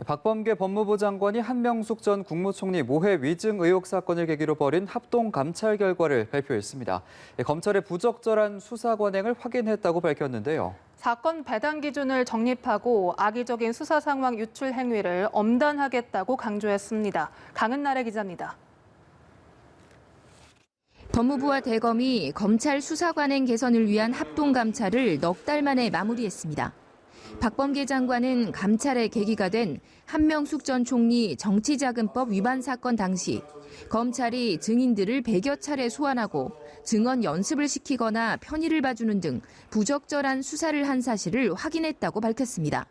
박범계 법무부 장관이 한명숙 전 국무총리 모해 위증 의혹 사건을 계기로 벌인 합동 감찰 결과를 발표했습니다. 검찰의 부적절한 수사 관행을 확인했다고 밝혔는데요. 사건 배당 기준을 정립하고 악의적인 수사 상황 유출 행위를 엄단하겠다고 강조했습니다. 강은나래 기자입니다. 법무부와 대검이 검찰 수사 관행 개선을 위한 합동 감찰을 넉 달 만에 마무리했습니다. 박범계 장관은 감찰의 계기가 된 한명숙 전 총리 정치자금법 위반 사건 당시 검찰이 증인들을 100여 차례 소환하고 증언 연습을 시키거나 편의를 봐주는 등 부적절한 수사를 한 사실을 확인했다고 밝혔습니다.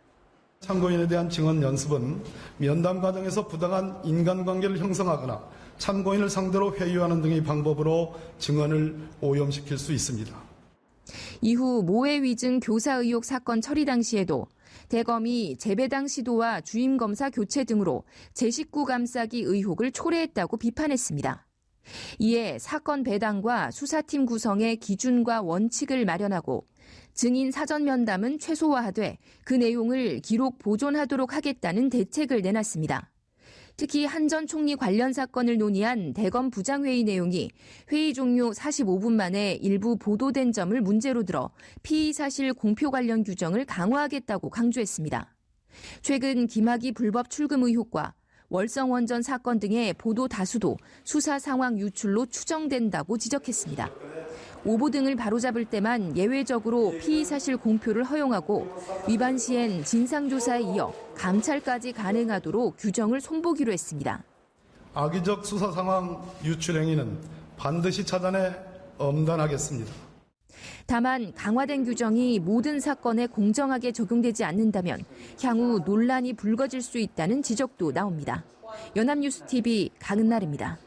참고인에 대한 증언 연습은 면담 과정에서 부당한 인간관계를 형성하거나 참고인을 상대로 회유하는 등의 방법으로 증언을 오염시킬 수 있습니다. 이후 모해 위증 교사 의혹 사건 처리 당시에도 대검이 재배당 시도와 주임검사 교체 등으로 제 식구 감싸기 의혹을 초래했다고 비판했습니다. 이에 사건 배당과 수사팀 구성의 기준과 원칙을 마련하고 증인 사전 면담은 최소화하되 그 내용을 기록 보존하도록 하겠다는 대책을 내놨습니다. 특히 한 전 총리 관련 사건을 논의한 대검 부장회의 내용이 회의 종료 45분 만에 일부 보도된 점을 문제로 들어 피의 사실 공표 관련 규정을 강화하겠다고 강조했습니다. 최근 김학의 불법 출금 의혹과 월성 원전 사건 등의 보도 다수도 수사 상황 유출로 추정된다고 지적했습니다. 오보 등을 바로잡을 때만 예외적으로 피의 사실 공표를 허용하고 위반 시엔 진상조사에 이어 감찰까지 가능하도록 규정을 손보기로 했습니다. 악의적 수사 상황 유출 행위는 반드시 차단해 엄단하겠습니다. 다만 강화된 규정이 모든 사건에 공정하게 적용되지 않는다면 향후 논란이 불거질 수 있다는 지적도 나옵니다. 연합뉴스TV 강은나래입니다.